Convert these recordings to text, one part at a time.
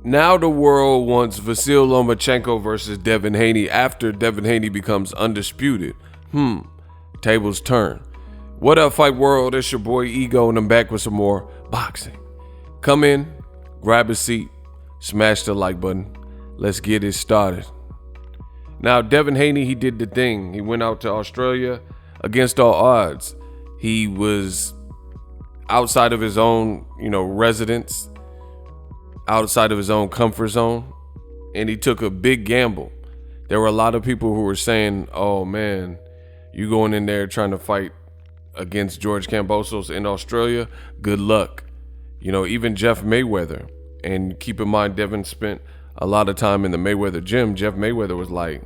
Now the world wants Vasiliy Lomachenko versus Devin Haney after Devin Haney becomes undisputed. Tables turn. What up, fight world? It's your boy Ego, and I'm back with some more boxing. Come in, grab a seat, smash the like button. Let's get it started. Now, Devin Haney, he did the thing. He went out to Australia against all odds. He was outside of his own, residence, outside of his own comfort zone, and he took a big gamble. There were a lot of people who were saying, oh man, you going in there trying to fight against George Kambosos in Australia, good luck. Even Jeff Mayweather, and keep in mind, Devin spent a lot of time in the Mayweather gym. Jeff Mayweather was like,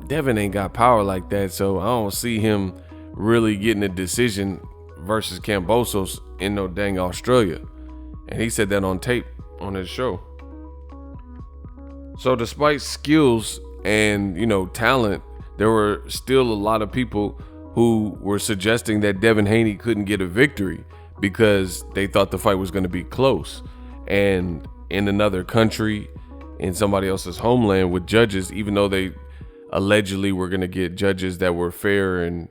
Devin ain't got power like that, so I don't see him really getting a decision versus Kambosos in no dang Australia. And he said that on tape on his show. So despite skills and, talent, there were still a lot of people who were suggesting that Devin Haney couldn't get a victory because they thought the fight was going to be close. And in another country, in somebody else's homeland with judges, even though they allegedly were going to get judges that were fair and,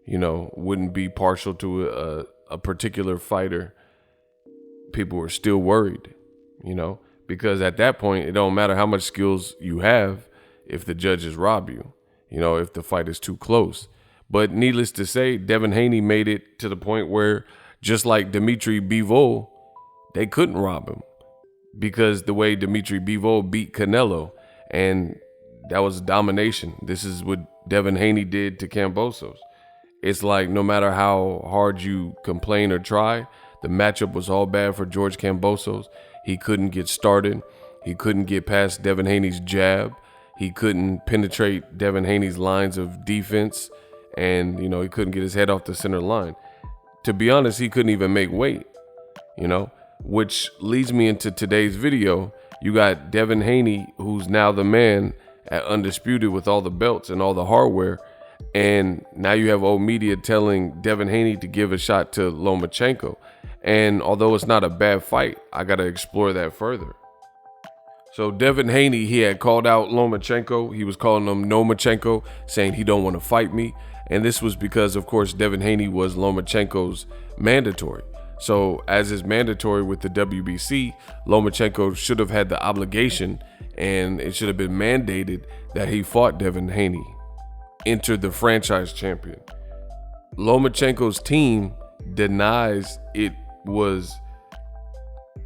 wouldn't be partial to a particular fighter, people were still worried, because at that point, it don't matter how much skills you have if the judges rob you, if the fight is too close. But needless to say, Devin Haney made it to the point where, just like Dimitri Bivol, they couldn't rob him because the way Dimitri Bivol beat Canelo, and that was domination. This is what Devin Haney did to Kambosos. It's like no matter how hard you complain or try, the matchup was all bad for George Kambosos. He couldn't get started. He couldn't get past Devin Haney's jab. He couldn't penetrate Devin Haney's lines of defense. And, he couldn't get his head off the center line. To be honest, he couldn't even make weight, which leads me into today's video. You got Devin Haney, who's now the man at Undisputed with all the belts and all the hardware. And now you have old media telling Devin Haney to give a shot to Lomachenko. And although it's not a bad fight, I got to explore that further. So Devin Haney, he had called out Lomachenko. He was calling him Nomachenko, saying he don't want to fight me. And this was because, of course, Devin Haney was Lomachenko's mandatory. So as is mandatory with the WBC, Lomachenko should have had the obligation, and it should have been mandated that he fought Devin Haney, entered the franchise champion. Lomachenko's team denies it was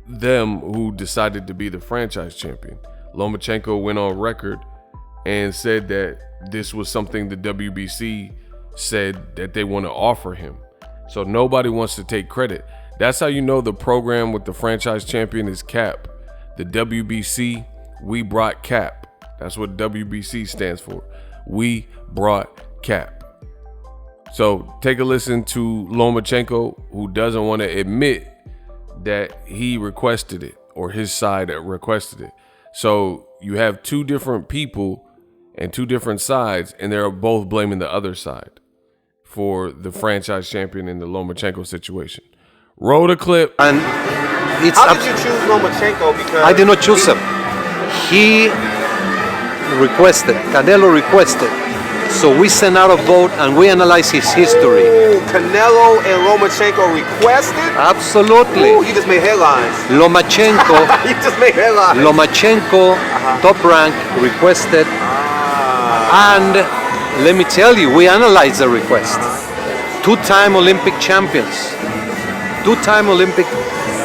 them who decided to be the franchise champion. Lomachenko went on record and said that this was something the WBC said that they want to offer him. So nobody wants to take credit. That's how you know the program with the franchise champion is cap. The WBC, we brought cap. That's what WBC stands for. We brought cap. So take a listen to Lomachenko, who doesn't want to admit that he requested it or his side requested it. So you have two different people and two different sides, and they're both blaming the other side for the franchise champion in the Lomachenko situation. Roll the clip. And it's how did you choose Lomachenko? Because I did not choose him. He requested, Canelo requested. So we sent out a vote and we analyzed his history. Ooh, Canelo and Lomachenko requested? Absolutely. Ooh, you just made headlines. Lomachenko, You just made headlines. Lomachenko, top rank, requested. And let me tell you, we analyzed the request. Two-time Olympic champions. Two-time Olympic,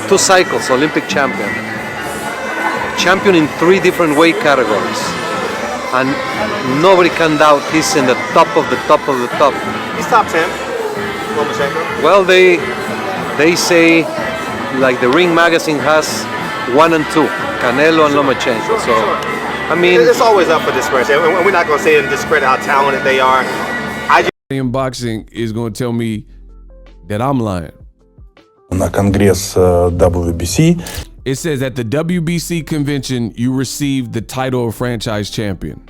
2 cycles Olympic champion. Champion in 3 different weight categories. And nobody can doubt he's in the top of the top of the top. He's top 10, Lomachenko. Well, they say, like the Ring magazine has 1 and 2, Canelo and Lomachenko. So, I mean, it's always up for discretion. We're not going to say and discredit how talented they are. In boxing is going to tell me that I'm lying. На конгресс WBC. It says at the WBC convention, you received the title of franchise champion.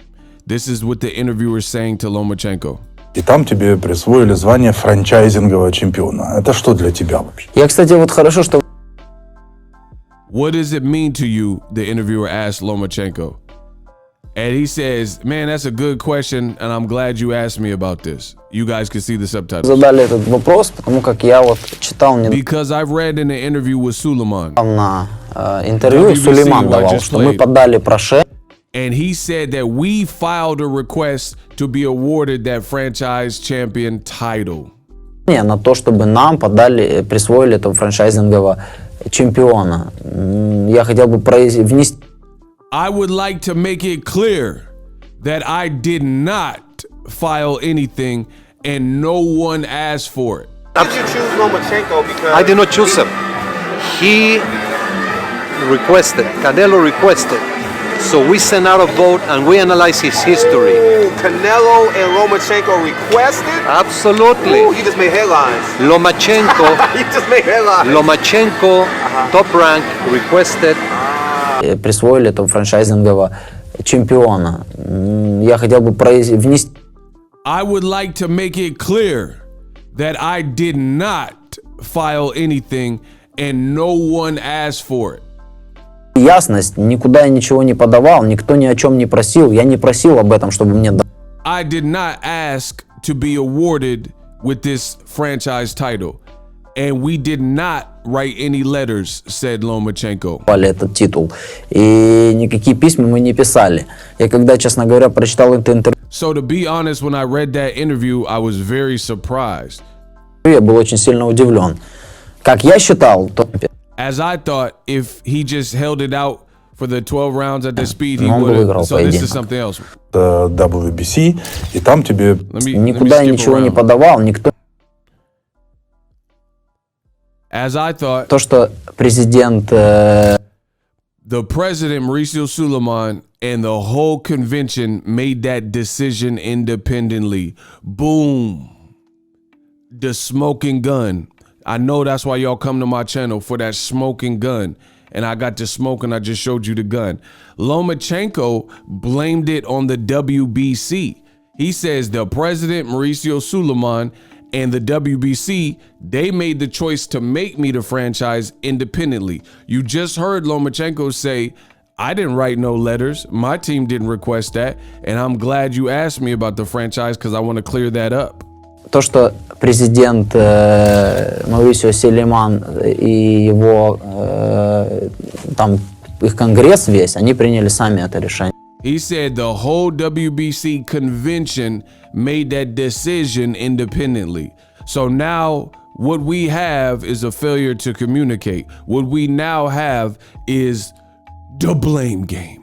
This is what the interviewer is saying to Lomachenko. И там тебе присвоили звание франчайзингового чемпиона. Это что для тебя вообще? Я, кстати, вот хорошо, что what does it mean to you? The interviewer asked Lomachenko. And he says, man, that's a good question, and I'm glad you asked me about this. You guys can see the subtitles. Задали этот вопрос, потому как я вот читал Because I've read in the interview with Suleiman. недавно интервью, Сулейман давал, что мы подали прошение. And he said that we filed a request to be awarded that franchise champion title. На то, чтобы нам присвоили этого франчайзингового чемпиона. Я хотел бы внести. I would like to make it clear that I did not file anything and no one asked for it. Did you choose Lomachenko because I did not choose him. He requested, Canelo requested. So we sent out a vote and we analyzed his history. Ooh, Canelo and Lomachenko requested? Absolutely. Ooh, you just made headlines. Lomachenko, You just made headlines. Lomachenko, top rank, requested. Присвоили этого франчайзингового чемпиона. Я хотел бы внести. I would like to make it clear that I did not file anything and no one asked for it. Ясность, никуда я ничего не подавал, никто ни о чем не просил. Я не просил об этом, чтобы мне дали. I did not ask to be awarded with this franchise title. And we did not write any letters, said Lomachenko. Этот титул. И никакие письма мы не писали. Я когда, честно говоря, прочитал это интервью. So to be honest, when I read that interview, I was very surprised. Я был очень сильно удивлен. Как я считал, то... As I thought, if he just held it out for the 12 rounds at the speed, he Он would выиграл have. So this is поединок. something else. WBC, и там тебе... Никуда я ничего не подавал, никто... As I thought, То, что президент... the president, Mauricio Suleiman, and the whole convention made that decision independently. Boom. The smoking gun. I know that's why y'all come to my channel, for that smoking gun. And I got to smoke and I just showed you the gun. Lomachenko blamed it on the WBC. He says the president, Mauricio Suleiman, and the WBC, they made the choice to make me the franchise independently. You just heard Lomachenko say, I didn't write no letters. My team didn't request that. And I'm glad you asked me about the franchise because I want to clear that up. То, что президент Маурисио Сулейман и его там их конгресс весь, они приняли сами это решение. He said the whole WBC convention made that decision independently. So now what we have is a failure to communicate. What we now have is the blame game.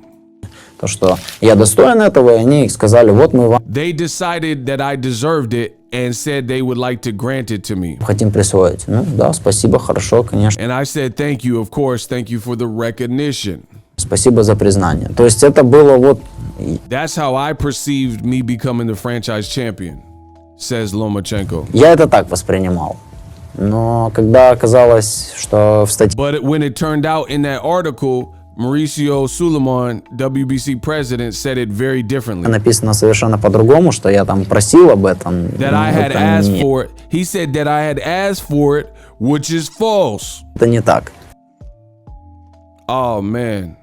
То, что я достоин этого, и они сказали, вот мы вам They decided that I deserved it and said they would like to grant it to me. хотим присвоить. Ну да, спасибо, хорошо, конечно. And I said, thank you, of course, thank you for the recognition. Спасибо за признание. То есть это было вот... That's how I perceived me becoming the franchise champion, says Lomachenko. Я это так воспринимал. Но когда оказалось, что в статье... But when it turned out in that article, Mauricio Suleiman, WBC president, said it very differently. Написано совершенно по-другому, что я там просил об этом. That I had Это asked не- for it. He said that I had asked for it, which is false. Это не так. Oh man.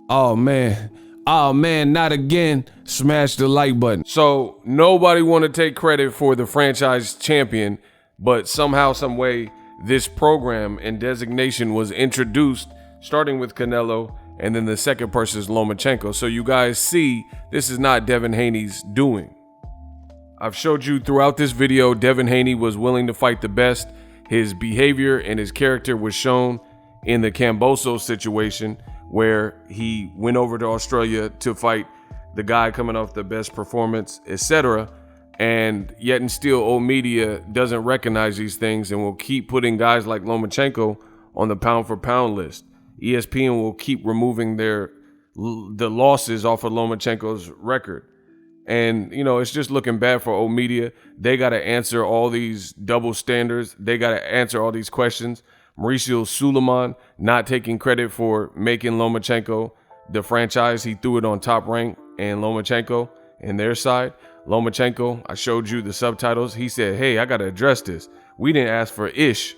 Oh man. Oh man, not again. Smash the like button. So nobody want to take credit for the franchise champion, but somehow, some way, this program and designation was introduced, starting with Canelo, and then the second person is Lomachenko. So you guys see, this is not Devin Haney's doing. I've showed you throughout this video, Devin Haney was willing to fight the best. His behavior and his character was shown in the KAMBOSOS situation, where he went over to Australia to fight the guy coming off the best performance, etc. And yet and still, old media doesn't recognize these things and will keep putting guys like Lomachenko on the pound for pound list. ESPN will keep removing the losses off of Lomachenko's record. And, you know, it's just looking bad for old media. They got to answer all these double standards. They got to answer all these questions. Mauricio Suleiman not taking credit for making Lomachenko the franchise. He threw it on Top Rank and Lomachenko and their side. Lomachenko, I showed you the subtitles. He said, hey, I got to address this. We didn't ask for ish.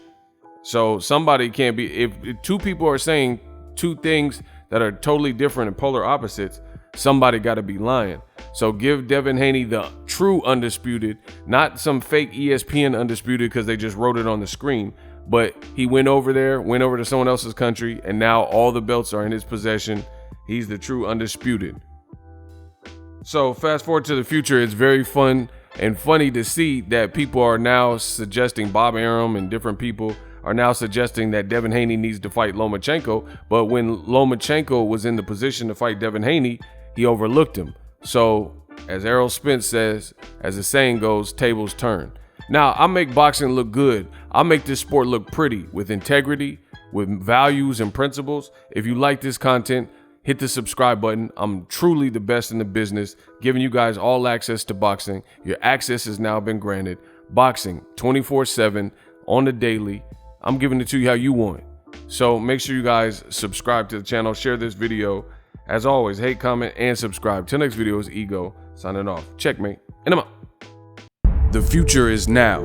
So somebody can't be, if two people are saying two things that are totally different and polar opposites, somebody got to be lying. So give Devin Haney the true undisputed, not some fake ESPN undisputed because they just wrote it on the screen. But he went over to someone else's country, and now all the belts are in his possession. He's the true undisputed. So fast forward to the future, it's very fun and funny to see that people are now suggesting, Bob Arum and different people are now suggesting that Devin Haney needs to fight Lomachenko. But when Lomachenko was in the position to fight Devin Haney, he overlooked him. So as Errol Spence says, as the saying goes, tables turn. Now, I make boxing look good. I make this sport look pretty with integrity, with values and principles. If you like this content, hit the subscribe button. I'm truly the best in the business, giving you guys all access to boxing. Your access has now been granted. Boxing 24/7 on the daily. I'm giving it to you how you want it. So make sure you guys subscribe to the channel, share this video. As always, hate, comment, and subscribe. Till next video is Ego signing off. Checkmate, and I'm out. The future is now.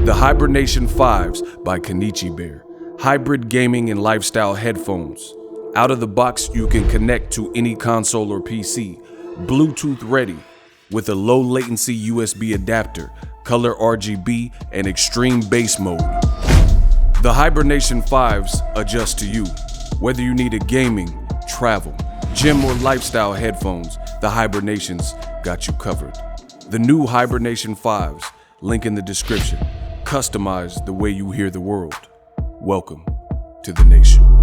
The Hibernation 5s by Kenichi Bear. Hybrid gaming and lifestyle headphones. Out of the box, you can connect to any console or PC. Bluetooth ready with a low latency USB adapter, color RGB, and extreme bass mode. The Hibernation 5s adjust to you. Whether you need a gaming, travel, gym, or lifestyle headphones, the Hibernations got you covered. The new Hibernation 5s, link in the description. Customize the way you hear the world. Welcome to the nation.